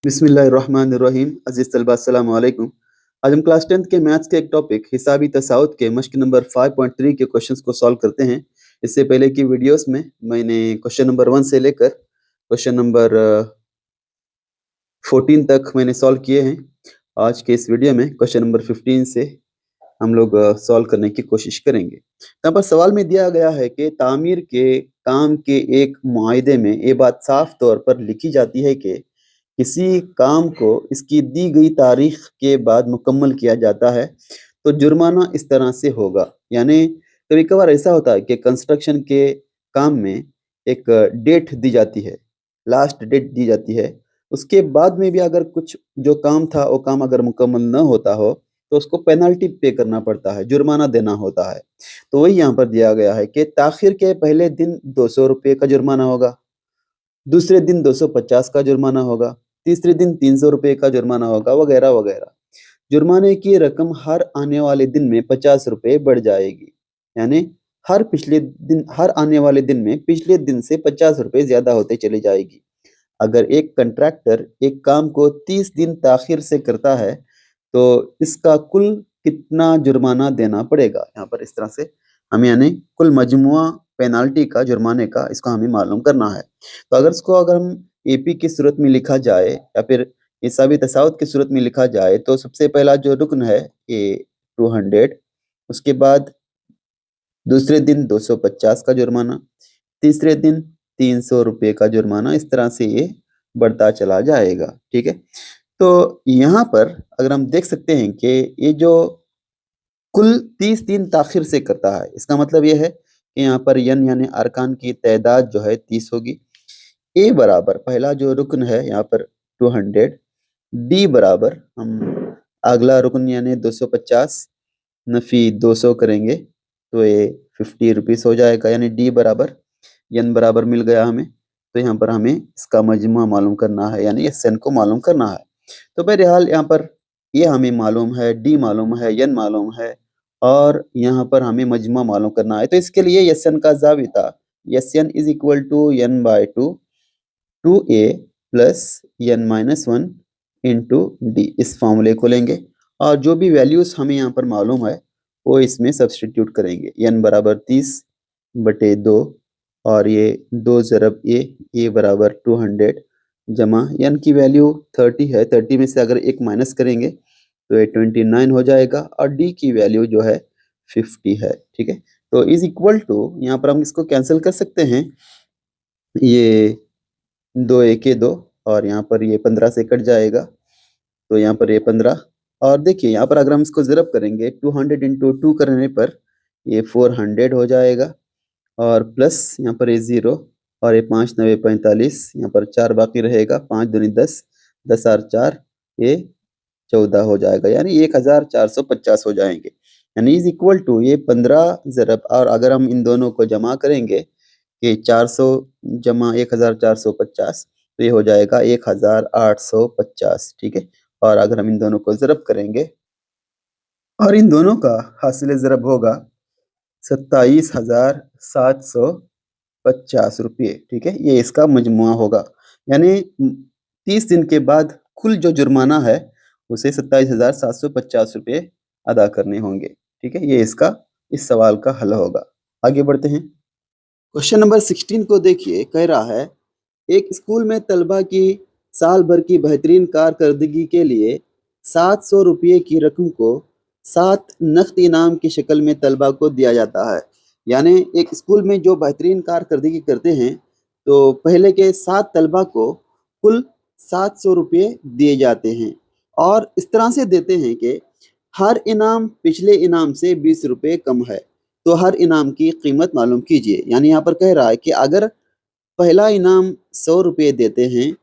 बिस्मिल्लाहिर्रहमानिर्रहीम। अज़ीज़ तलबा अस्सलाम वालेकुम। आज हम क्लास 10th के मैथ्स के एक टॉपिक हिसाबी तसाउत के मश्क नंबर 5.3 के क्वेश्चंस को सॉल्व करते हैं। इससे पहले की वीडियोस में मैंने क्वेश्चन नंबर 1 से लेकर क्वेश्चन नंबर 14 तक मैंने सॉल्व किए हैं। आज के इस वीडियो में क्वेश्चन नंबर 15 से हम लोग सॉल्व करने की कोशिश करेंगे। यहाँ पर सवाल में दिया गया है कि तामीर के काम के एक मुआहदे में ये बात साफ तौर पर लिखी जाती है कि किसी काम को इसकी दी गई तारीख के बाद मुकम्मल किया जाता है तो जुर्माना इस तरह से होगा। यानी कभी कभार ऐसा होता है कि कंस्ट्रक्शन के काम में एक डेट दी जाती है, लास्ट डेट दी जाती है। उसके बाद में भी अगर कुछ जो काम था वो काम अगर मुकम्मल न होता हो तो उसको पेनल्टी पे करना पड़ता है, जुर्माना देना होता है। तो वही यहाँ पर दिया गया है कि ताखिर के पहले दिन 200 रुपये का जुर्माना होगा, दूसरे दिन 250 का जुर्माना होगा, तीसरे दिन 300 रुपये का जुर्माना होगा, वगैरह वगैरह। जुर्माने की रकम हर आने वाले दिन में 50 रुपये बढ़ जाएगी। यानी हर आने वाले दिन में पिछले दिन से 50 रुपये ज्यादा होते चली जाएगी। अगर एक कंट्रैक्टर एक काम को 30 दिन ताखिर से करता है तो इसका कुल कितना जुर्माना देना पड़ेगा। यहाँ पर इस तरह से हमें यानी कुल मजमुआ पेनाल्टी का, जुर्माने का, इसको हमें मालूम करना है। तो अगर हम एपी की सूरत में लिखा जाए या फिर हिसाबी तसाउत की सूरत में लिखा जाए तो सबसे पहला जो रुकन है ये 200, उसके बाद दूसरे दिन 250 का जुर्माना, तीसरे दिन 300 रुपये का जुर्माना, इस तरह से ये बढ़ता चला जाएगा। ठीक है, तो यहाँ पर अगर हम देख सकते हैं कि ये जो कुल 30 दिन ताखिर से करता है, इसका मतलब ये है कि यहाँ पर यन यानी अरकान की तादाद जो है 30 होगी। ए बराबर पहला जो रुकन है यहाँ पर 200, डी बराबर हम अगला रुकन यानी 250 नफी 200 करेंगे तो ये 50 रुपीस हो जाएगा। यानी डी बराबर यन बराबर मिल गया हमें। तो यहाँ पर हमें इसका मजमा मालूम करना है, यानी एस एन को मालूम करना है। तो बहरहाल यहाँ पर ये हमें मालूम है, डी मालूम है, यन मालूम है और यहाँ पर हमें मजमा मालूम करना है। तो इसके लिए एस एन का जाविता S N is equal to N by 2a plus N minus 1 into D, इस फॉर्मूले को लेंगे और जो भी वैल्यूज हमें यहाँ पर मालूम है वो इसमें सब्सटीट्यूट करेंगे। एन बराबर 30/2 और ये 2 ज़रब ए बराबर 200 जमा एन की वैल्यू 30 है, 30 में से अगर एक माइनस करेंगे तो ये 29 हो जाएगा और डी की वैल्यू जो है 50 है। ठीक है, तो इज इक्वल टू, यहाँ पर हम इसको कैंसिल कर सकते हैं, ये 2 एके 2 और यहाँ पर ये 15 से कट जाएगा तो यहाँ पर ये 15 और देखिए यहाँ पर अगर हम इसको ज़रब करेंगे 200 इंटू 2 करने पर ये 400 हो जाएगा और प्लस यहाँ पर ये 0 और ये 5 9 45, यहाँ पर 4 बाकी रहेगा, 5 दूनी 10, 10 और 4 ये 14 हो जाएगा, यानी 1450 हो जाएंगे। यानी इज इक्वल टू ये 15 ज़रब, और अगर हम इन दोनों को जमा करेंगे कि 400 जमा 1450 तो ये हो जाएगा 1850। ठीक है, और अगर हम इन दोनों को ज़रब करेंगे और इन दोनों का हासिल ज़रब होगा 27,750 रुपये। ठीक है, ये इसका मजमुआ होगा। यानी 30 दिन के बाद कुल जो जुर्माना है उसे 27,750 रुपये अदा करने होंगे। ठीक है, ये इसका इस सवाल का हल होगा। आगे बढ़ते हैं। क्वेश्चन नंबर 16 को देखिए, कह रहा है एक स्कूल में तलबा की साल भर की बेहतरीन कारकर्दगी के लिए 700 रुपये की रकम को 7 नकद इनाम की शक्ल में तलबा को दिया जाता है। यानी एक स्कूल में जो बेहतरीन कारकर्दगी करते हैं तो पहले के 7 तलबा को कुल 700 रुपये दिए जाते हैं और इस तरह से देते हैं कि हर इनाम पिछले इनाम से 20 रुपये कम है। तो हर इनाम की कीमत मालूम कीजिए। यानी यहाँ पर कह रहा है कि अगर पहला इनाम 100 रुपये देते हैं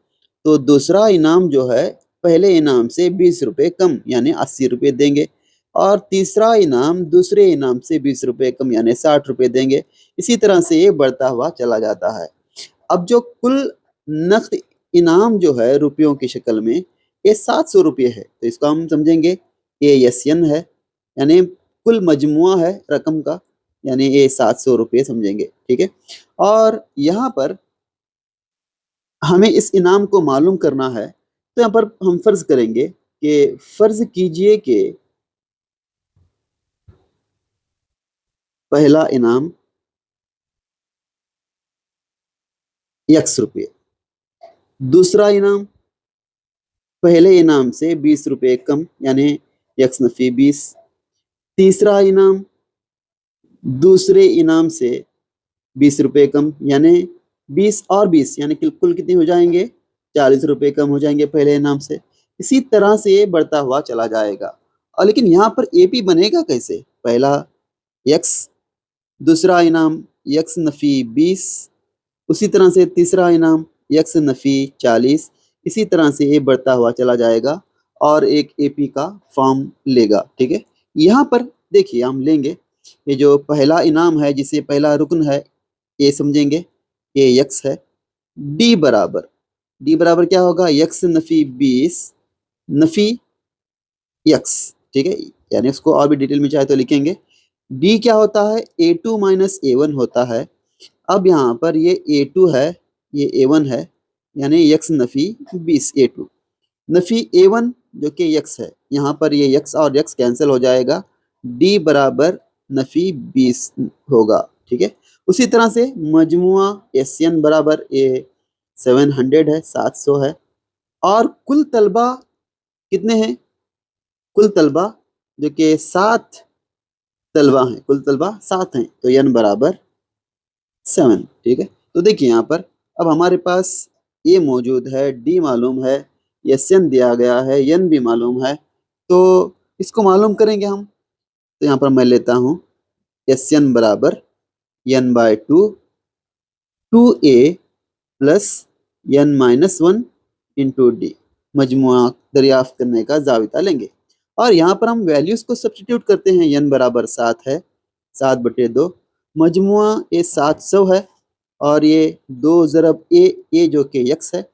तो दूसरा इनाम जो है पहले इनाम से 20 रुपये कम यानी 80 रुपये देंगे और तीसरा इनाम दूसरे इनाम से 20 रुपये कम यानी 60 रुपये देंगे। इसी तरह से ये बढ़ता हुआ चला जाता है। अब जो कुल नकद इनाम जो है रुपयों की शक्ल में ये 700 रुपये है, तो इसको हम समझेंगे ये यन है, यानी कुल मजमुआ है रकम का, यानी ये 700 रुपये समझेंगे। ठीक है, और यहाँ पर हमें इस इनाम को मालूम करना है तो यहाँ पर हम फर्ज करेंगे कि फर्ज कीजिए कि पहला इनाम ₹X, दूसरा इनाम पहले इनाम से ₹20 कम यानी X नफी 20, तीसरा इनाम दूसरे इनाम से ₹20 कम यानी 20 और 20 यानी कुल कितने हो जाएंगे, ₹40 कम हो जाएंगे पहले इनाम से। इसी तरह से ये बढ़ता हुआ चला जाएगा। और लेकिन यहाँ पर एपी बनेगा कैसे? पहला X, दूसरा इनाम X नफी 20, उसी तरह से तीसरा इनाम X नफी 40, इसी तरह से ये बढ़ता हुआ चला जाएगा और एक एपी का फॉर्म लेगा। ठीक है, यहाँ पर देखिए हम लेंगे ये जो पहला इनाम है जिसे पहला रुकन है ये समझेंगे, ये X है। डी बराबर क्या होगा? X Nafi 20 Nafi X। ठीक है, यानी इसको और भी डिटेल में चाहे तो लिखेंगे। डी क्या होता है? A2 माइनस A1 होता है। अब यहाँ पर ये A2 है, ये A1 है, यानी X Nafi 20 A2 Nafi A1 जो कि X है, यहाँ पर ये X और X कैंसिल हो जाएगा, D बराबर नफी 20 होगा। ठीक है, उसी तरह से मजमुआ SN बराबर 700 है, 700 है। और कुल तलबा कितने हैं? कुल तलबा जो कि 7 तलबा हैं, कुल तलबा 7 हैं, तो N बराबर 7। ठीक है, तो देखिए यहाँ पर अब हमारे पास ये मौजूद है, डी मालूम है, SN दिया गया है, N भी मालूम है, तो इसको मालूम करेंगे हम। तो यहाँ पर मैं लेता हूँ SN बराबर N/2 2A plus N-1 into D, मजमुआ दरियाफ्त करने का जाविता लेंगे। और यहाँ पर हम वैल्यूज को सब्स्टिट्यूट करते हैं। N बराबर 7 है, 7/2, मजमुआ ये 700 है, और ये 2 ज़रब ए जो कि X है,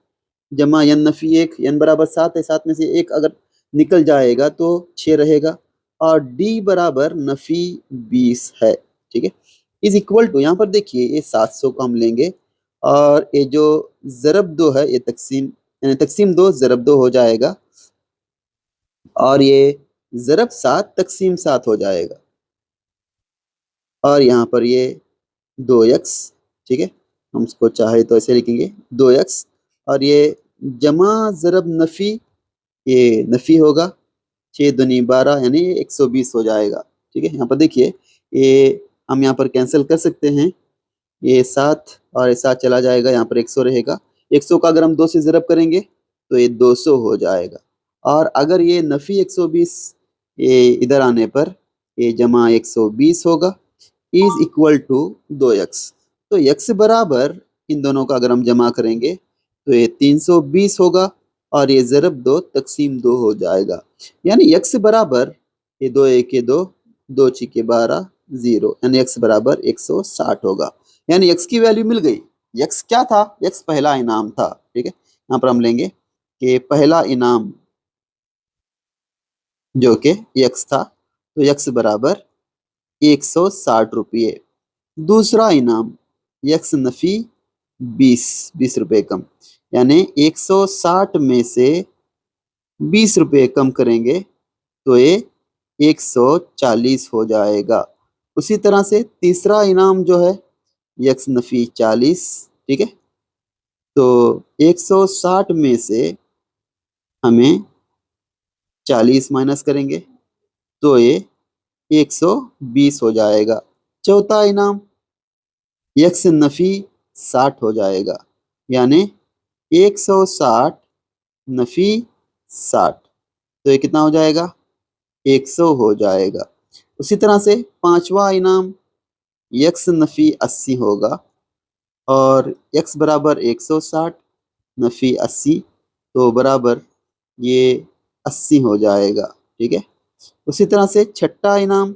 जमा N नफी 1, N बराबर 7 है, 7 में से 1 अगर निकल जाएगा तो 6 रहेगा, और D बराबर नफी 20 है। ठीक है, इज इक्वल टू, यहाँ पर देखिए ये 700 को हम लेंगे और ये जो ज़रब 2 है ये तकसीम, यानी तकसीम 2 ज़रब 2 हो जाएगा, और ये ज़रब 7 तकसीम 7 हो जाएगा, और यहाँ पर ये 2x। ठीक है, हम इसको चाहे तो ऐसे लिखेंगे 2x, और ये जमा ज़रब नफ़ी, ये नफ़ी होगा, 6 दूनी 12 यानी 120 हो जाएगा। ठीक है, यहाँ पर देखिए ये हम यहाँ पर कैंसिल कर सकते हैं, ये 7 और ये 7 चला जाएगा, यहाँ पर 100 रहेगा। 100 का अगर हम 2 से ज़रब करेंगे तो ये 200 हो जाएगा, और अगर ये नफ़ी 120 ये इधर आने पर ये जमा 120 होगा, इज इक्वल टू 2x। तो x बराबर इन दोनों का अगर हम जमा करेंगे तो ये 320 होगा, और ये ज़रब 2 तकसीम 2 हो जाएगा, यानी x बराबर ये 2 1 के 2, 2 6 12 0, यानी x बराबर 160 होगा। यानी x की वैल्यू मिल गई। x क्या था? x पहला इनाम था। ठीक है, यहाँ पर हम लेंगे कि पहला इनाम जो कि x था, तो x बराबर 160 रुपये। दूसरा इनाम X नफी 20 रुपये कम, यानी 160 में से 20 रुपये कम करेंगे तो ये 140 हो जाएगा। उसी तरह से तीसरा इनाम जो है X नफी 40। ठीक है, तो 160 में से हमें 40 माइनस करेंगे तो ये 120 हो जाएगा। चौथा इनाम X नफी 60 हो जाएगा, यानी 160 नफी 60, तो ये कितना हो जाएगा? 100 हो जाएगा। उसी तरह से पांचवा इनाम X नफी 80 होगा, और X बराबर 160 नफी 80, तो बराबर ये 80 हो जाएगा। ठीक है, उसी तरह से छठा इनाम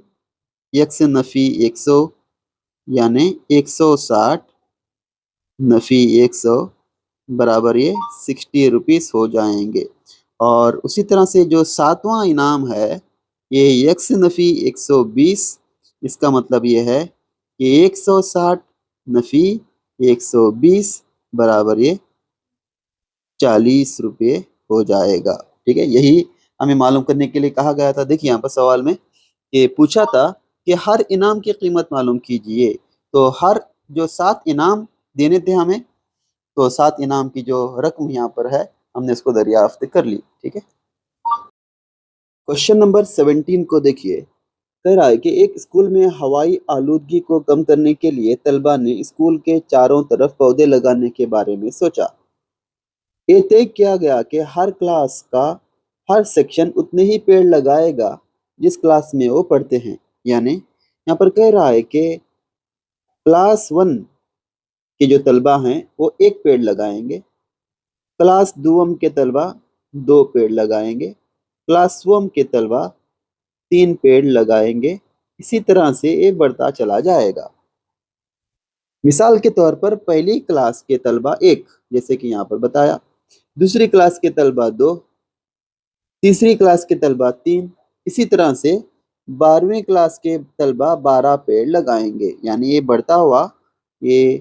X नफी 100, यानी 160 नफी 100 बराबर ये 60 रुपीस हो जाएंगे। और उसी तरह से जो सातवां इनाम है ये X नफी 120, इसका मतलब ये है कि 160 नफी 120 बराबर ये 40 रुपये हो जाएगा। ठीक है, यही हमें मालूम करने के लिए कहा गया था। देखिए यहाँ पर सवाल में ये पूछा था कि हर इनाम की कीमत मालूम कीजिए। तो हर जो 7 इनाम देने थे हमें, तो 7 इनाम की जो रकम यहाँ पर है हमने इसको दरियाफ्त कर ली। ठीक है, क्वेश्चन नंबर 17 को देखिए। कह रहा है कि एक स्कूल में हवाई आलूदगी को कम करने के लिए तलबा ने स्कूल के चारों तरफ पौधे लगाने के बारे में सोचा। ये तय किया गया कि हर क्लास का हर सेक्शन उतने ही पेड़ लगाएगा जिस क्लास में वो पढ़ते हैं। यानी यहाँ पर कह रहा है कि क्लास 1 के जो तलबा हैं वो 1 पेड़ लगाएंगे, क्लास 2 के तलबा 2 पेड़ लगाएंगे, क्लास 1 के तलबा 3 पेड़ लगाएंगे। इसी तरह से ये बढ़ता चला जाएगा। मिसाल के तौर पर पहली क्लास के तलबा 1, जैसे कि यहाँ पर बताया, दूसरी क्लास के तलबा 2, तीसरी क्लास के तलबा 3, इसी तरह से 12वीं क्लास के तलबा 12 पेड़ लगाएंगे। यानी ये बढ़ता हुआ ये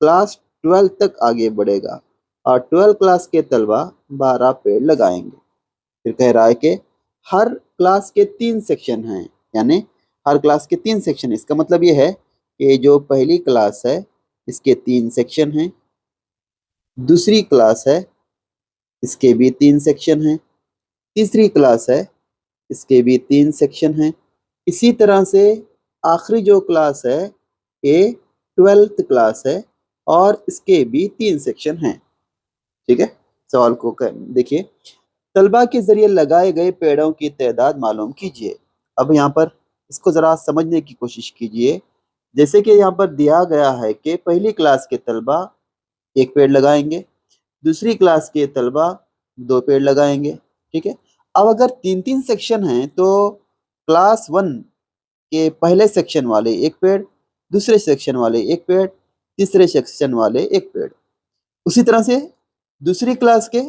क्लास 12 तक आगे बढ़ेगा और 12 क्लास के तलबा 12 पेड़ लगाएंगे। फिर कह रहा है कि हर क्लास के 3 सेक्शन हैं, यानी हर क्लास के 3 सेक्शन। इसका मतलब ये है कि जो पहली क्लास है इसके 3 सेक्शन हैं, दूसरी क्लास है इसके भी 3 सेक्शन हैं, तीसरी क्लास है इसके भी 3 सेक्शन हैं। इसी तरह से आखिरी जो क्लास है ये 12th क्लास है और इसके भी 3 सेक्शन हैं। ठीक है, सवाल को देखिए। तलबा के जरिए लगाए गए पेड़ों की तादाद मालूम कीजिए। अब यहाँ पर इसको जरा समझने की कोशिश कीजिए। जैसे कि यहाँ पर दिया गया है कि पहली क्लास के तलबा 1 पेड़ लगाएंगे, दूसरी क्लास के तलबा 2 पेड़ लगाएंगे। ठीक है, अब अगर 3-3 सेक्शन हैं तो क्लास 1 के पहले सेक्शन वाले 1 पेड़, दूसरे सेक्शन वाले 1 पेड़, तीसरे सेक्शन वाले 1 पेड़। उसी तरह से दूसरी क्लास के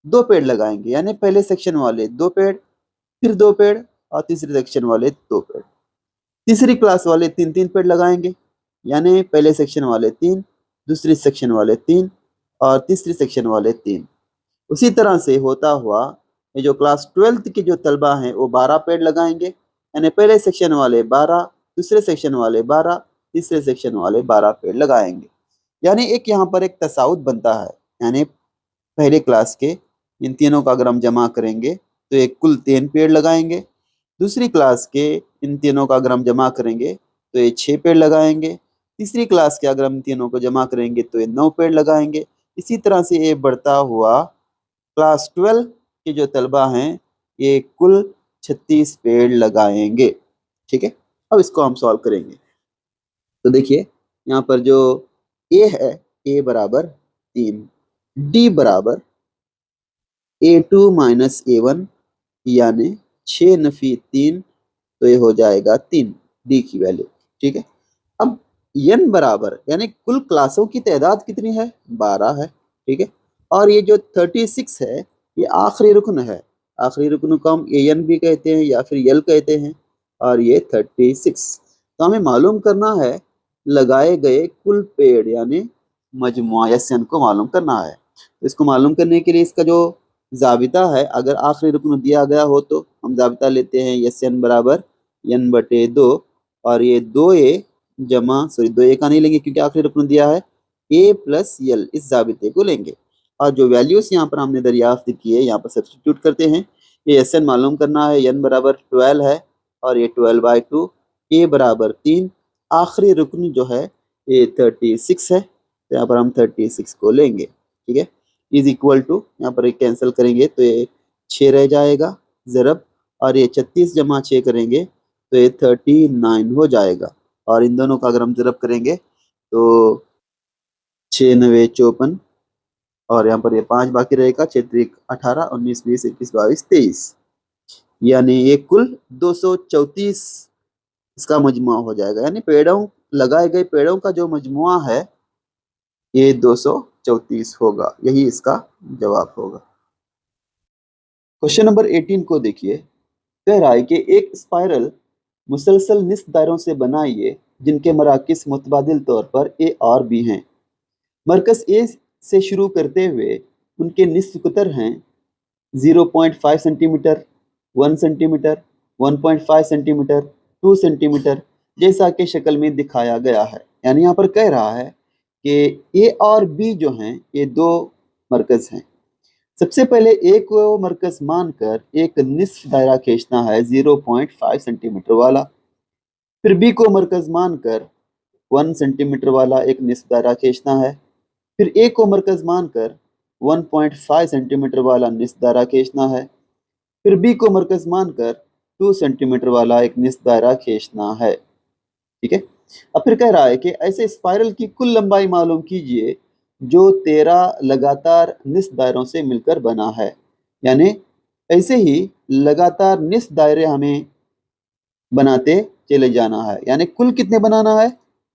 2 पेड़ लगाएंगे, यानी पहले सेक्शन वाले 2 पेड़, फिर 2 पेड़ और तीसरे सेक्शन वाले 2 पेड़। तीसरी क्लास वाले 3-3 पेड़ लगाएंगे, यानी पहले सेक्शन वाले 3, दूसरी सेक्शन वाले 3 और तीसरी सेक्शन वाले 3। उसी तरह से होता हुआ ये जो क्लास 12th के जो तलबा हैं वो 12 पेड़ लगाएंगे, यानी पहले सेक्शन वाले 12, दूसरे सेक्शन वाले 12, तीसरे सेक्शन वाले 12 पेड़ लगाएंगे। यानी एक यहाँ पर एक तसाउत बनता है, यानी पहले क्लास के इन तीनों का अगर हम जमा करेंगे तो एक कुल 3 पेड़ लगाएंगे, दूसरी क्लास के इन तीनों का अगर हम जमा करेंगे तो ये 6 पेड़ लगाएंगे, तीसरी क्लास के अगर हम तीनों को जमा करेंगे तो ये 9 पेड़ लगाएंगे। इसी तरह से ये बढ़ता हुआ क्लास 12 के जो तलबा हैं ये कुल 36 पेड़ लगाएंगे। ठीक है, अब इसको हम सॉल्व करेंगे। तो देखिए यहाँ पर जो ए है, ए बराबर 3, डी बराबर A2 माइनस A1, यानी 6 नफी 3, तो ये हो जाएगा 3, डी की वैल्यू। ठीक है, अब n बराबर, यानी कुल क्लासों की तादाद कितनी है, 12 है। ठीक है, और ये जो 36 है ये आखिरी रुकन है। आखिरी रुकन को हम an भी कहते हैं या फिर l कहते हैं, और ये 36। तो हमें मालूम करना है लगाए गए कुल पेड़, यानी मजमुआ SN को मालूम करना है। तो इसको मालूम करने के लिए इसका जो जाबिता है, अगर आखिरी रुकन दिया गया हो तो हम जाबिता लेते हैं SN बराबर n/2, और ये 2a जमा, सॉरी 2a का नहीं लेंगे क्योंकि आखिरी रुकन दिया है, a प्लस l, इस जाबिते को लेंगे। और जो वैल्यूज यहाँ पर हमने दरियाफ्त की है यहाँ पर सब्स्टिट्यूट करते हैं। ये SN मालूम करना है, n बराबर 12 है और ये 12/2, a बराबर 3, आखिरी रुकन जो है ये 36 है, तो यहाँ पर हम 36 को लेंगे। ठीक है, इज इक्वल टू, यहाँ पर कैंसिल करेंगे तो ये 6 रह जाएगा ज़रब, और ये 36 जमा 6 करेंगे तो ये 39 हो जाएगा। और इन दोनों का अगर हम ज़रब करेंगे तो 6 9 54, और यहाँ पर ये 5 बाकी रहेगा, 6 3 18, 19 20 21 22 23, यानी ये कुल 234 इसका मजमुआ हो जाएगा। यानी पेड़ों लगाए गए पेड़ों का जो मजमुआ है ये 234 होगा, यही इसका जवाब होगा। क्वेश्चन नंबर 18 को देखिए। कह रहा है कि एक स्पाइरल मुसलसल निस्फ दायरों से बनाइए जिनके मराकिस मुतबादिल तौर पर ए और बी हैं। मरकज ए से शुरू करते हुए उनके निस्फ कुतर हैं 0.5 सेंटीमीटर, 1 सेंटीमीटर, 1.5 सेंटीमीटर, 2 सेंटीमीटर जैसा कि शक्ल में दिखाया गया है। यानी यहाँ पर कह रहा है कि ए और बी जो हैं ये दो मरकज हैं। सबसे पहले ए को मरकज मानकर एक निस्फ दायरा खींचना है 0.5 सेंटीमीटर वाला, फिर बी को मरकज मानकर 1 सेंटीमीटर वाला एक निस्फ दायरा खींचना है, फिर ए को मरकज मानकर 1.5 सेंटीमीटर वाला निस्फ दायरा खींचना है, फिर बी को मरकज मानकर 2 सेंटीमीटर वाला एक निस्फ दायरा खींचना है। ठीक है। अब फिर कह रहा है कि ऐसे स्पाइरल की कुल लंबाई मालूम कीजिए जो 13 लगातार निस्फ दायरों से मिलकर बना है। यानी ऐसे ही लगातार निस्फ दायरे हमें बनाते चले जाना है। यानी कुल कितने बनाना है?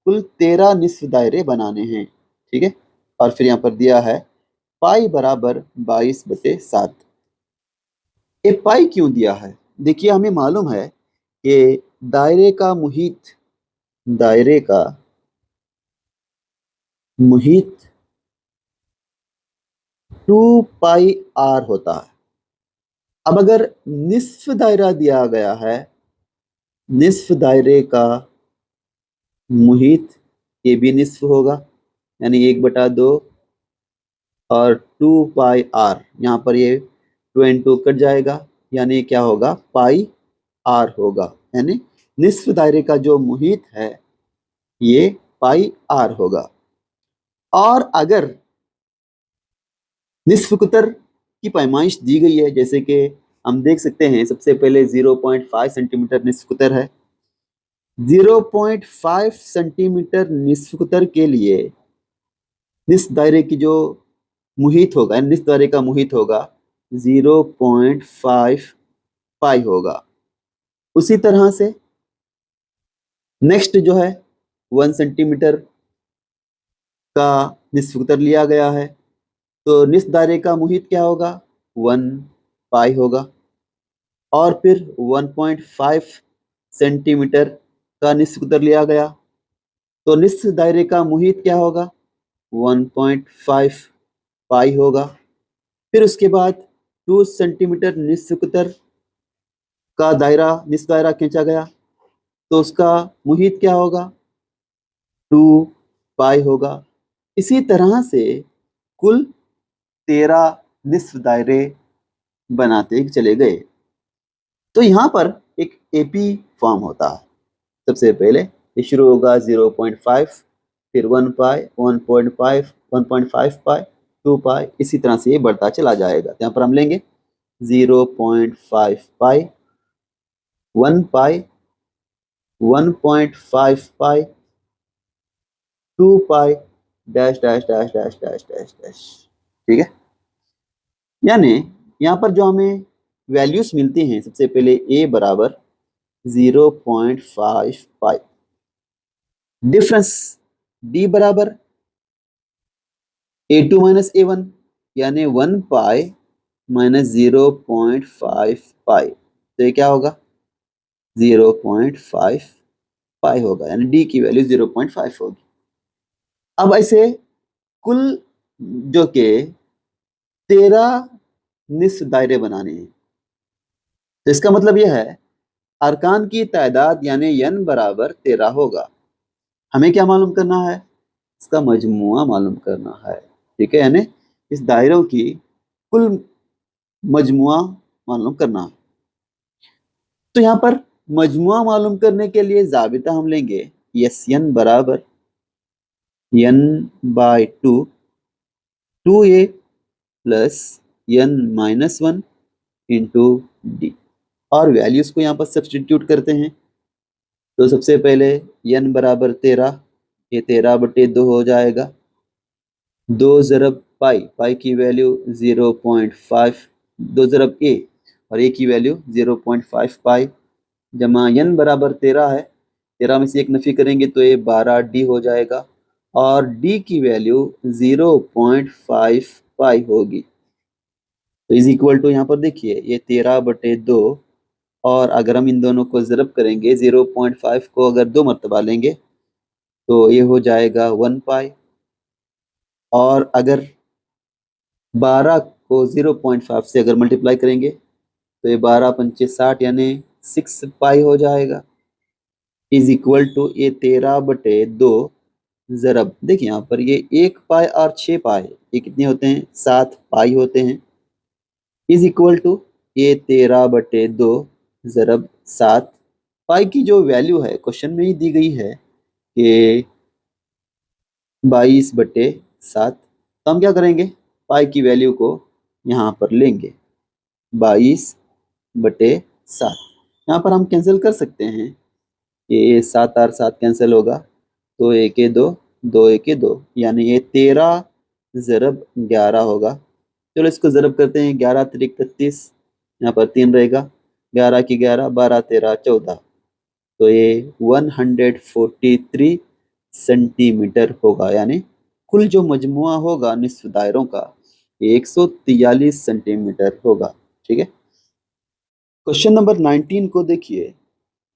कुल 13 निस्फ दायरे बनाने हैं। ठीक है। और फिर यहाँ पर दिया है पाई बराबर 22/7। ये पाई क्यों दिया है? देखिए हमें मालूम है कि दायरे का मुहित 2πr होता है। अब अगर निस्फ दायरा दिया गया है, निस्फ दायरे का मुहित ये भी निस्फ होगा, यानी 1/2 और 2πr, यहाँ पर ये 2 and 2 कट जाएगा, यानी क्या होगा? पाई आर होगा। यानी निस्फ दायरे का जो मुहित है ये पाई आर होगा। और अगर निस्फ कुतर की पैमाइश दी गई है, जैसे कि हम देख सकते हैं, सबसे पहले 0.5 सेंटीमीटर निस्फ कुतर है। 0.5 सेंटीमीटर निस्फ कुतर के लिए निस्फ दायरे की जो मुहित होगा, निस्फ दायरे का मुहित होगा 0.5 पाई होगा। उसी तरह से नेक्स्ट जो है 1 सेंटीमीटर का निस्फ कुतर लिया गया है, तो निस्फ दायरे का मुहित क्या होगा? 1 पाई होगा। और फिर 1.5 सेंटीमीटर का निस्फ कुतर लिया गया, तो निस्फ दायरे का मुहित क्या होगा? 1.5 पाई होगा। फिर उसके बाद 2 सेंटीमीटर निस्फ कुतर का निस्फ दायरा खींचा गया, तो उसका मुहित क्या होगा? 2 पाई होगा। इसी तरह से कुल 13 निस्फ दायरे बनाते चले गए। तो यहाँ पर एक एपी फॉर्म होता है। सबसे पहले ये शुरू होगा 0.5, फिर 1 पाई, 1.5, 1.5 पाई, 2 पाई, इसी तरह से ये बढ़ता चला जाएगा। यहाँ पर हम लेंगे 0.5 pi, 1 pi, 1.5 pi, 2 pi, dash dash dash dash dash dash dash. ठीक है। यानी यहाँ पर जो हमें वैल्यूज मिलती हैं, सबसे पहले ए बराबर 0.5 पाई, डिफरेंस डी बराबर A2 माइनस A1, यानी 1 पाई माइनस 0.5 पाई, तो ये क्या होगा? 0.5 पाई होगा, यानी डी की वैल्यू 0.5 होगी। अब ऐसे कुल जो के 13 निस्फ दायरे बनाने हैं, तो इसका मतलब यह है अरकान की तादाद यानी n बराबर 13 होगा। हमें क्या मालूम करना है? इसका मजमुआ मालूम करना है। ठीक है। यानी इस दायरों की कुल मजमुआ मालूम करना है। तो यहाँ पर मजमुआ मालूम करने के लिए जाबिता हम लेंगे यस n बराबर n/2 2a plus n-1 into D, और वैल्यूज को यहाँ पर सब्सटीट्यूट करते हैं। तो सबसे पहले n बराबर 13, ये 13/2 हो जाएगा। 2 ज़रब पाई की वैल्यू 0.5, 2 ज़रब a और a की वैल्यू 0.5 पाई, जमा n बराबर 13 है, 13 में से एक नफी करेंगे तो ये 12d हो जाएगा, और d की वैल्यू 0.5 पाई होगी। तो इज इक्वल टू, यहाँ पर देखिए ये 13/2, और अगर हम इन दोनों को ज़रब करेंगे, 0.5 को अगर 2 मरतबा लेंगे तो ये हो जाएगा 1 पाई, और अगर 12 को 0.5 से अगर मल्टीप्लाई करेंगे तो ये 12 पंचे 60 यानी 6 पाई हो जाएगा, इज इक्वल टू ये 13/2 ज़रब, देखिए यहाँ पर ये 1 पाई और 6 पाई ये कितने होते हैं, 7 पाई होते हैं, इज इक्वल टू ये 13/2 ज़रब 7। पाई की जो वैल्यू है क्वेश्चन में ही दी गई है कि 22/7। तो हम क्या करेंगे, पाई की वैल्यू को यहाँ पर लेंगे 22/7। यहाँ पर हम कैंसिल कर सकते हैं, ये 7 और 7 कैंसिल होगा, तो 1 2 2 1 2 यानी ये 13 ज़रब 11 होगा। चलो इसको ज़रब करते हैं, 11 3 31, यहाँ पर 3 रहेगा, 11 की 11 12 13 14, तो ये 143 सेंटीमीटर होगा, यानी कुल जो मजमुआ होगा निस्फ दायरों का 143 सेंटीमीटर होगा। ठीक है, क्वेश्चन नंबर 19 को देखिए,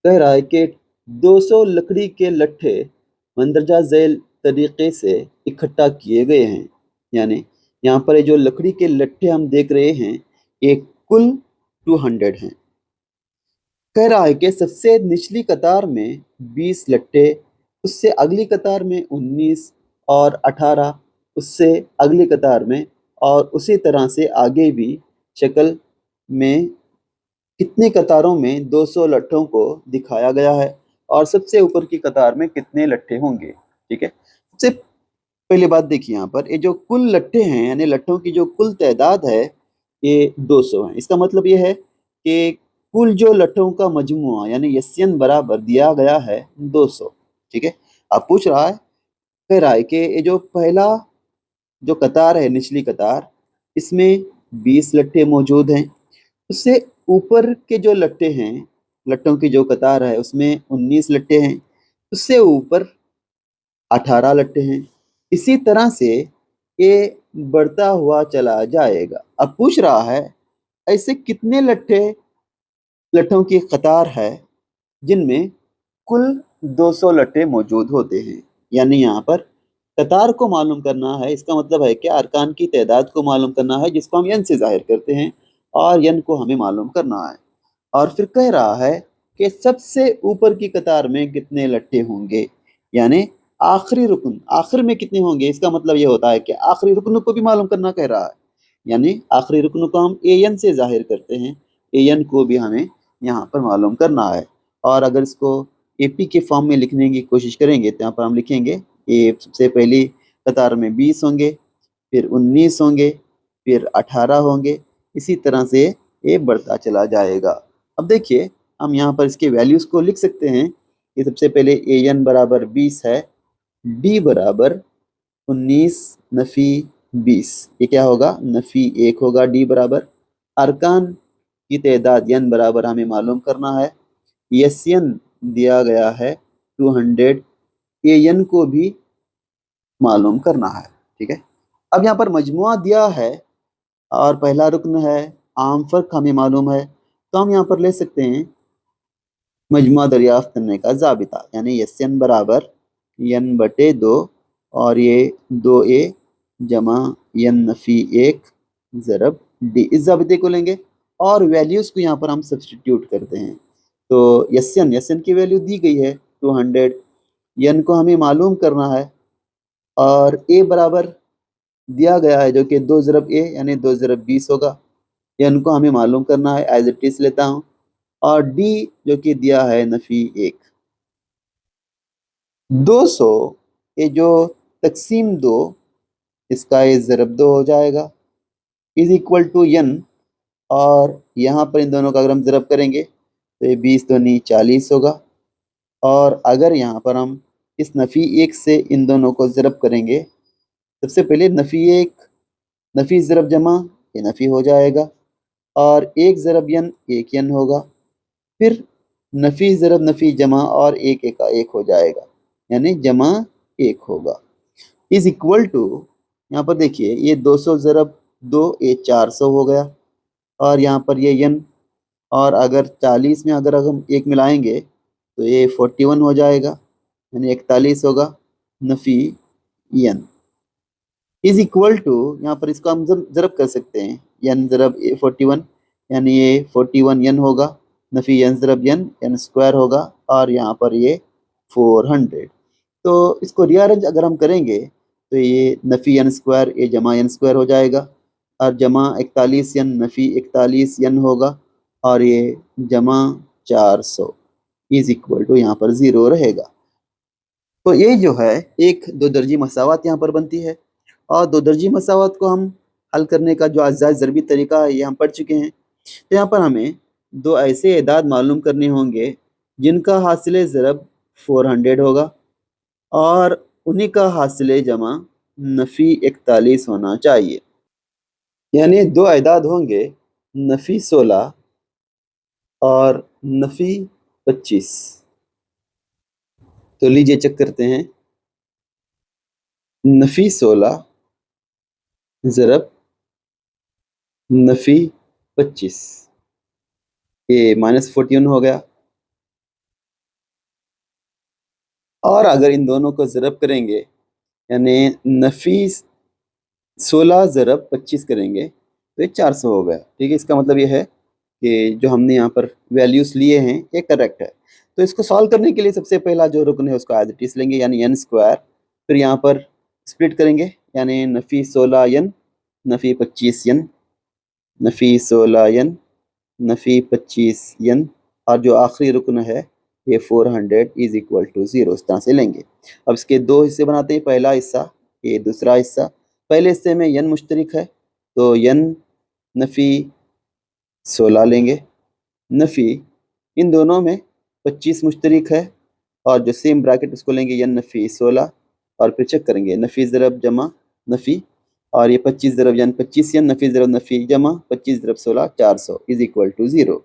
कह रहा है कि 200 लकड़ी के लट्ठे मंदरजा झैल तरीके से इकट्ठा किए गए हैं, यानी यहाँ पर ये जो लकड़ी के लट्ठे हम देख रहे हैं ये कुल 200 हैं। कह रहा है कि सबसे निचली कतार में 20 लट्ठे, उससे अगली कतार में 19 और 18, उससे अगली कतार में, और उसी तरह से आगे भी शक्ल में कितने कतारों में 200 लट्ठों को दिखाया गया है और सबसे ऊपर की कतार में कितने लट्ठे होंगे। ठीक है, सबसे पहले बात देखिए, यहाँ पर ये जो कुल लट्ठे हैं यानी लट्ठों की जो कुल तादाद है ये 200 है। इसका मतलब ये है कि कुल जो लट्ठों का मजमुआ यानी यस्यन बराबर दिया गया है 200। ठीक है, अब पूछ रहा है, कह रहा है कि ये जो पहला जो कतार है निचली कतार, इसमें 20 लट्ठे मौजूद हैं, उससे ऊपर के जो लट्ठे हैं, लट्ठों की जो कतार है उसमें 19 लट्ठे हैं, उससे ऊपर 18 लट्ठे हैं, इसी तरह से ये बढ़ता हुआ चला जाएगा। अब पूछ रहा है ऐसे कितने लट्ठों की कतार है जिनमें कुल 200 लट्ठे मौजूद होते हैं, यानी यहाँ पर कतार को मालूम करना है। इसका मतलब है कि अरकान की तादाद को मालूम करना है जिसको हम यन से जाहिर करते हैं, और यन को हमें मालूम करना है। और फिर कह रहा है कि सबसे ऊपर की कतार में कितने लट्ठे होंगे, यानी आखिरी रुकन आखिर में कितने होंगे। इसका मतलब ये होता है कि आखिरी रुकन को भी मालूम करना कह रहा है, यानी आखिरी रुकन को हम ए एन से जाहिर करते हैं, ए एन को भी हमें यहाँ पर मालूम करना है। और अगर इसको ए पी के फॉर्म में लिखने की कोशिश करेंगे तो यहाँ पर हम लिखेंगे ये सबसे पहली कतार में 20 होंगे, फिर 19 होंगे, फिर 18 होंगे, इसी तरह से ये बढ़ता चला जाएगा। अब देखिए हम यहाँ पर इसके वैल्यूज को लिख सकते हैं कि सबसे पहले ए एन बराबर 20 है, डी बराबर 19 नफी 20, ये क्या होगा, नफी 1 होगा, डी बराबर अरकान की तादाद यन बराबर हमें मालूम करना है, यस यन दिया गया है 200, ए एन को भी मालूम करना है। ठीक है, अब यहाँ पर मजमुआ दिया है और पहला रुकन है, आम फर्क हमें मालूम है, तो हम यहाँ पर ले सकते हैं मजमुआ दरियाफ्त करने का जाबिता, यानी यस एन बराबर n/2 और ये 2a जमा n नफी 1 ज़रब डी, इस जाबिते को लेंगे और वैल्यूज को यहाँ पर हम सब्सटीट्यूट करते हैं। तो यस एन की वैल्यू दी गई है 200, n को हमें मालूम करना है, और a बराबर दिया गया है जो कि 2 ज़रब a यानी 2 ज़रब 20 होगा, n को हमें मालूम करना है, एज इट इज लेता हूँ, और d जो कि दिया है नफी 1। 200 ये जो तकसीम 2, इसका ये ज़रब 2 हो जाएगा, इज इक्वल टू n, और यहाँ पर इन दोनों का अगर हम ज़रब करेंगे तो ये 20 दूनी 40 होगा, और अगर यहाँ पर हम इस नफ़ी 1 से इन दोनों को ज़रब करेंगे, सबसे पहले नफ़ी 1 नफ़ी ज़रब जमा ये नफ़ी हो जाएगा, और 1 ज़रब यन 1 यन होगा, फिर नफ़ी ज़रब नफ़ी जमा और 1 1 का 1 हो जाएगा, यानी जमा 1 होगा, इज इक्वल टू, यहाँ पर देखिए ये 200 ज़रब 2 ये 400 हो गया, और यहाँ पर ये यन, और अगर 40 में अगर हम 1 मिलाएंगे तो ये 41 हो जाएगा, यानी 41 होगा नफ़ी यन। इज इक्वल टू, यहाँ पर इसको हम जरब कर सकते हैं, एन जरब 41, यानी ये 41 एन होगा, नफी एन जरब एन, एन स्क्वायर होगा, और यहाँ पर ये 400। तो इसको रीअरेंज अगर हम करेंगे तो ये नफी एन स्क्वायर ये जमा एन स्क्वायर हो जाएगा, और जमा 41 एन नफी 41 एन होगा, और ये जमा 400 इज इक्वल टू यहाँ पर 0 रहेगा। तो ये जो है एक दो दर्जी मसावत यहाँ पर बनती है, और दो दर्जी मसावत को हम हल करने का जो अज्जा ज़रबी तरीका है ये हम पढ़ चुके हैं। तो यहाँ पर हमें दो ऐसे एदाद मालूम करने होंगे जिनका हासिल ज़रब 400 होगा, और उन्हीं का हासिल जमा नफ़ी 41 होना चाहिए। यानी दो एदाद होंगे, नफ़ी 16 और नफ़ी 25। तो लीजिए चेक करते हैं, नफ़ी 16 ज़रब नफ़ी 25, ये -41 हो गया। और अगर इन दोनों को ज़रब करेंगे, यानी नफ़ी 16 ज़रब 25 करेंगे तो ये 400 हो गया। ठीक है, इसका मतलब ये है कि जो हमने यहाँ पर वैल्यूज़ लिए हैं ये करेक्ट है। तो इसको सॉल्व करने के लिए सबसे पहला जो रुकन है उसको एज इट इज़ लेंगे, यानी एन स्क्वायर, फिर यहाँ पर स्प्लिट करेंगे, यानी नफ़ी 16 एन नफ़ी 25 एन, नफ़ी 16 एन नफ़ी 25 एन, और जो आखिरी रुकन है ये 400 इज इक्वल टू 0, इस तरह से लेंगे। अब इसके दो हिस्से बनाते हैं, पहला हिस्सा ये दूसरा हिस्सा। पहले हिस्से में यन मुश्तरिक है तो यन नफ़ी 16 लेंगे, नफ़ी इन दोनों में 25 मुश्तरिक है, और जो सेम ब्रैकेट उसको लेंगे यन नफ़ी 16, और फिर चेक करेंगे नफ़ी ज़रब जमा नफ़ी, और ये 25 ज़रब यानी 25 यन नफ़ी ज़रब नफ़ी जमा 25 ज़रब 16 400 इज इक्वल टू 0।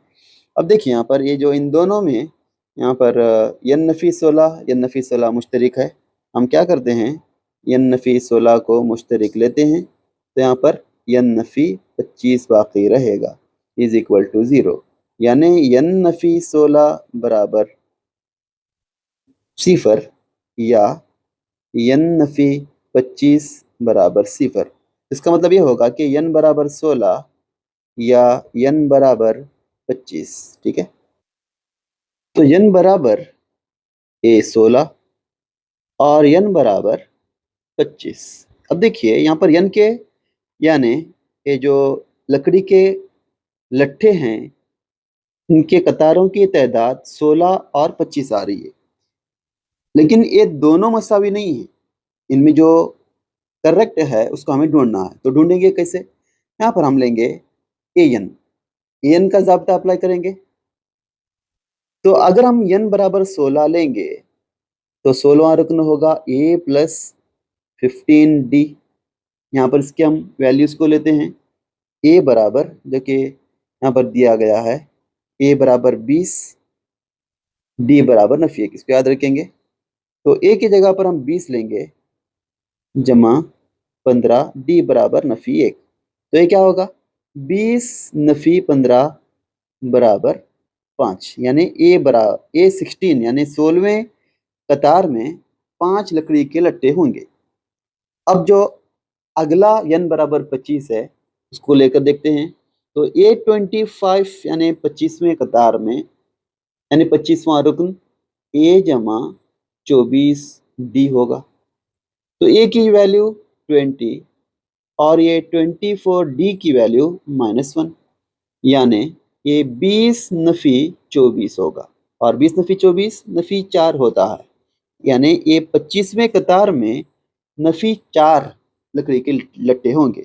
अब देखिए यहाँ पर ये जो इन दोनों में यहाँ पर यन नफ़ी 16 मुश्तरिक है, हम क्या करते हैं यन नफ़ी 16 को मुश्तरिक लेते हैं, तो यहाँ पर यन नफ़ी 25 बाकी रहेगा इज इक्वल टू 0, यानी यन नफ़ी 16 बराबर 0 या यन नफ़ी 25 बराबर 0। इसका मतलब ये होगा कि यन बराबर 16 या यन बराबर 25। ठीक है, तो यन बराबर ए 16 और यन बराबर 25। अब देखिए यहाँ पर यन के यानी ये जो लकड़ी के लट्ठे हैं इनके कतारों की तादाद 16 और 25 आ रही है, लेकिन ये दोनों मसावी नहीं है। इनमें जो करेक्ट है उसको हमें ढूंढना है, तो ढूंढेंगे कैसे? यहाँ पर हम लेंगे एन का ज़ाब्ता अप्लाई करेंगे। तो अगर हम एन बराबर 16 लेंगे तो 16वां रुकन होगा ए प्लस 15d। यहाँ पर इसके हम वैल्यूज को लेते हैं, ए बराबर जो कि यहाँ पर दिया गया है ए बराबर 20, डी बराबर नफी 1, इसको याद रखेंगे। तो ए की जगह पर हम 20 लेंगे जमा 15, डी बराबर नफी 1, तो ये क्या होगा 20 नफी 15 बराबर 5, यानी ए 16 यानी 16वें कतार में 5 लकड़ी के लट्टे होंगे। अब जो अगला n बराबर 25 है उसको लेकर देखते हैं, तो A25 यानी 25वें कतार में यानी 25वां रुकन a जमा 24d होगा। तो a की वैल्यू 20 और ये 24d की वैल्यू -1, यानी ये 20 नफी 24 होगा, और 20 नफी 24 नफी 4 होता है, यानी ये 25वें कतार में नफी 4 लकड़ी के लट्टे होंगे।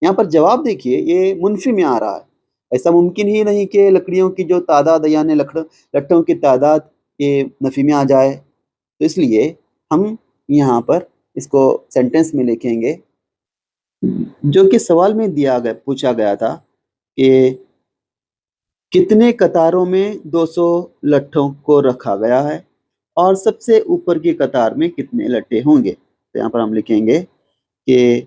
यहाँ पर जवाब देखिए ये मुनफी में आ रहा है। ऐसा मुमकिन ही नहीं कि लकड़ियों की जो तादाद यानी लट्टों की तादाद ये नफी में आ जाए। तो इसलिए हम यहाँ पर इसको सेंटेंस में लिखेंगे, जो कि सवाल में पूछा गया था कि कितने कतारों में 200 लट्ठों को रखा गया है और सबसे ऊपर की कतार में कितने लट्टे होंगे। तो यहाँ पर हम लिखेंगे कि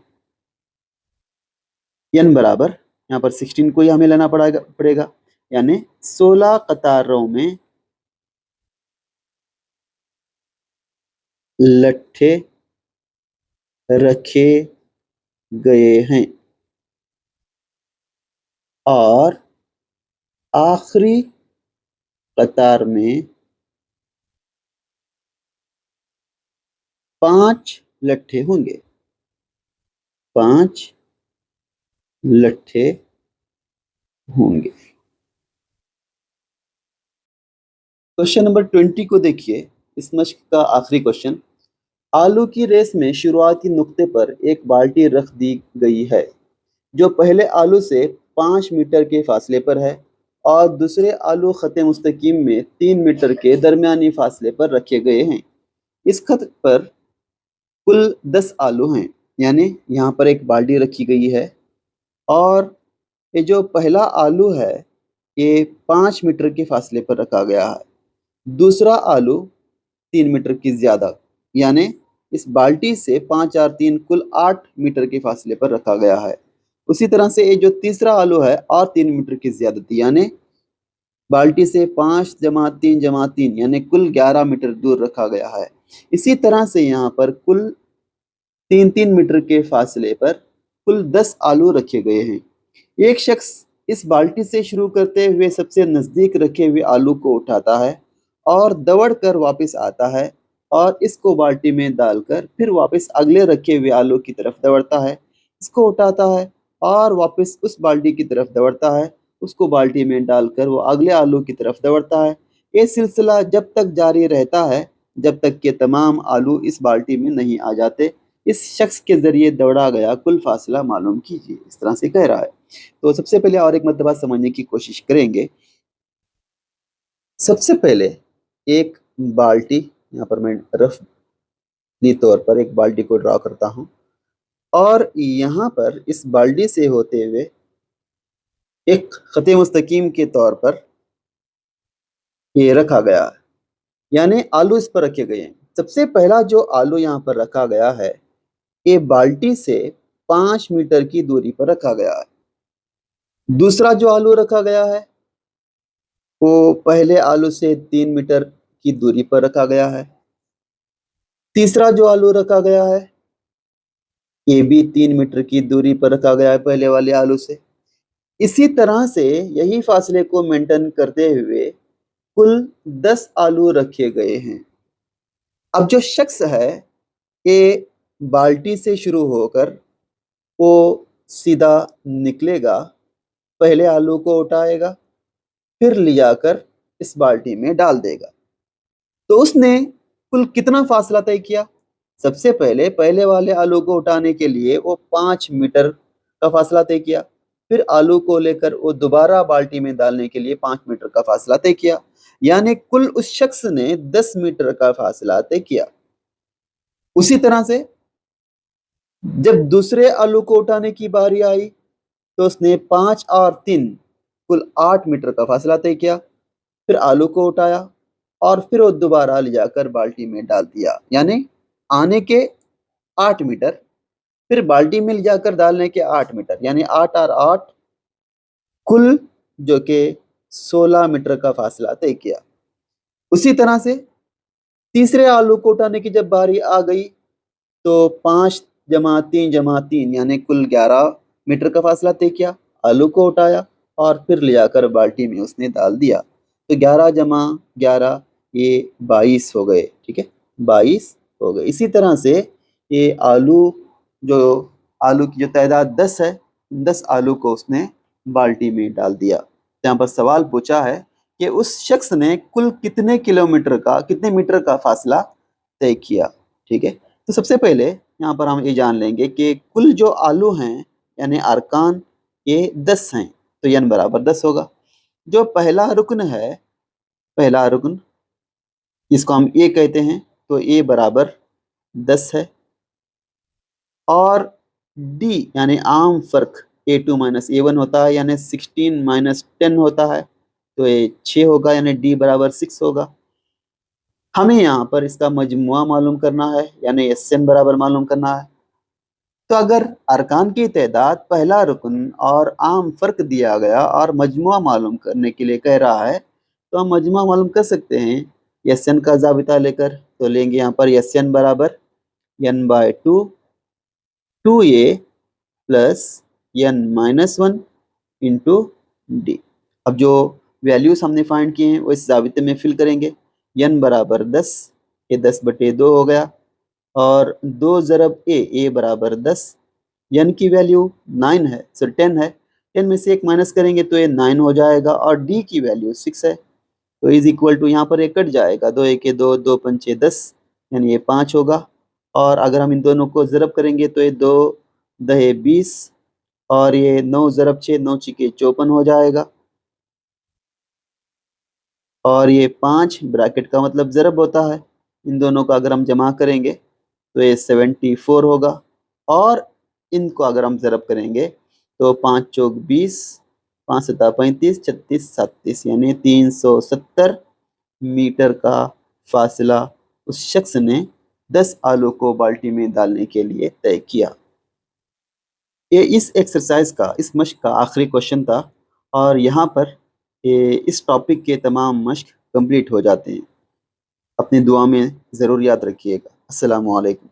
n बराबर यहाँ पर 16 को ही हमें लेना पड़ेगा, यानी 16 कतारों में लट्ठे रखे गए हैं और आखिरी कतार में 5 लट्ठे होंगे। 5 लट्ठे होंगे। क्वेश्चन नंबर 20 को देखिए, इस मश्क का आखिरी क्वेश्चन। आलू की रेस में शुरुआती नुक्ते पर एक बाल्टी रख दी गई है जो पहले आलू से 5 मीटर के फासले पर है और दूसरे आलू खत मुस्तकीम में 3 मीटर के दरमियानी फासले पर रखे गए हैं। इस खत पर कुल 10 आलू हैं। यानी यहाँ पर एक बाल्टी रखी गई है और ये जो पहला आलू है ये 5 मीटर के फासले पर रखा गया है। दूसरा आलू 3 मीटर की ज्यादा, यानी इस बाल्टी से 5 और 3 कुल 8 मीटर के फासले पर रखा गया है। उसी तरह से ये जो तीसरा आलू है और 3 मीटर की ज्यादती, यानी बाल्टी से 5 जमा 3 जमा 3 यानी कुल 11 मीटर दूर रखा गया है। इसी तरह से यहाँ पर कुल 3-3 मीटर के फासले पर कुल 10 आलू रखे गए हैं। एक शख्स इस बाल्टी से शुरू करते हुए सबसे नजदीक रखे हुए आलू को उठाता है और दौड़ कर वापस आता है और इसको बाल्टी में डालकर फिर वापस अगले रखे हुए आलू की तरफ दौड़ता है, इसको उठाता है और वापस उस बाल्टी की तरफ दौड़ता है, उसको बाल्टी में डालकर वो अगले आलू की तरफ दौड़ता है। ये सिलसिला जब तक जारी रहता है जब तक कि तमाम आलू इस बाल्टी में नहीं आ जाते। इस शख्स के जरिए दौड़ा गया कुल फासला मालूम कीजिए। इस तरह से कह रहा है। तो सबसे पहले और एक मरतबा समझने की कोशिश करेंगे। सबसे पहले एक बाल्टी, यहाँ पर मैं रफली तौर पर एक बाल्टी को ड्रा करता हूँ और यहाँ पर इस बाल्टी से होते हुए एक खत मुस्तकीम के तौर पर ये रखा गया है, यानी आलू इस पर रखे गए हैं। सबसे पहला जो आलू यहाँ पर रखा गया है ये बाल्टी से 5 मीटर की दूरी पर रखा गया है। दूसरा जो आलू रखा गया है वो पहले आलू से 3 मीटर की दूरी पर रखा गया है। तीसरा जो आलू रखा गया है ये भी 3 मीटर की दूरी पर रखा गया है पहले वाले आलू से। इसी तरह से यही फासले को मेंटेन करते हुए कुल 10 आलू रखे गए हैं। अब जो शख्स है ये बाल्टी से शुरू होकर वो सीधा निकलेगा, पहले आलू को उठाएगा फिर ले जाकर इस बाल्टी में डाल देगा। तो उसने कुल कितना फासला तय किया? सबसे पहले पहले वाले आलू को उठाने के लिए वो 5 मीटर का फासला तय किया, फिर आलू को लेकर वो दोबारा बाल्टी में डालने के लिए 5 मीटर का फासला तय किया, यानी कुल उस शख्स ने 10 मीटर का फासला तय किया। उसी तरह से जब दूसरे आलू को उठाने की बारी आई तो उसने 5 और 3 कुल 8 मीटर का फासला तय किया, फिर आलू को उठाया और फिर वो दोबारा ले जाकर बाल्टी में डाल दिया, यानी आने के 8 मीटर फिर बाल्टी में ले जाकर डालने के 8 मीटर, यानी 8 और 8 कुल जो कि 16 मीटर का फासला तय किया। उसी तरह से तीसरे आलू को उठाने की जब बारी आ गई तो 5 जमा 3 जमा 3 यानी कुल 11 मीटर का फासला तय किया, आलू को उठाया और फिर ले जाकर बाल्टी में उसने डाल दिया। तो 11 जमा 11 ये 22 हो गए, ठीक है, 22 हो गए। इसी तरह से ये जो आलू की जो तादाद 10 है, 10 आलू को उसने बाल्टी में डाल दिया। तो यहाँ पर सवाल पूछा है कि उस शख्स ने कुल कितने मीटर का फासला तय किया। ठीक है, तो सबसे पहले यहाँ पर हम ये जान लेंगे कि कुल जो आलू हैं यानी अरकान ये 10 हैं, तो n बराबर 10 होगा। जो पहला रुकन है, पहला रुकन जिसको हम ए कहते हैं, तो ए बराबर 10 है और डी यानी आम फर्क A2 माइनस A1 होता है, यानी 16 माइनस 10 होता है, तो ये 6 होगा, यानी डी बराबर 6 होगा। हमें यहाँ पर इसका मजमुआ मालूम करना है, यानी SN बराबर मालूम करना है। तो अगर अरकान की तादाद, पहला रुकन और आम फ़र्क दिया गया और मजमुआ मालूम करने के लिए कह रहा है, तो हम मजमुआ मालूम कर सकते हैं SN का ज़ाबिता लेकर। तो लेंगे यहाँ पर SN बराबर n/2 2a plus n minus 1 into D. अब जो वैल्यूज हमने फाइंड किए हैं वो इस जाबिते में फिल करेंगे। n बराबर 10, ये 10/2 हो गया, और 2 ज़रब a बराबर 10। n की वैल्यू 9 है, सो 10 है, 10 में से 1 माइनस करेंगे तो ये 9 हो जाएगा, और d की वैल्यू 6 है, तो इज इक्वल टू यहाँ पर एक कट जाएगा, 2 1 2, 2 5 10, यानी ये 5 होगा। और अगर हम इन दोनों को ज़रब करेंगे तो ये 2 दहे 20, और ये 9 ज़रब 6, 9 छिके 54 हो जाएगा, और ये 5 ब्रैकेट का मतलब ज़रब होता है, इन दोनों को अगर हम जमा करेंगे तो ये 74 होगा, और इनको अगर हम ज़रब करेंगे तो 5 चौक 20, 5 सता 35, 36 37, यानी 370 मीटर का फासला उस शख्स ने 10 आलू को बाल्टी में डालने के लिए तय किया। ये इस एक्सरसाइज का, इस मश्क का आखिरी क्वेश्चन था, और यहाँ पर इस टॉपिक के तमाम मश्क कंप्लीट हो जाते हैं। अपनी दुआ में ज़रूर याद रखिएगा। अस्सलामु अलैकुम।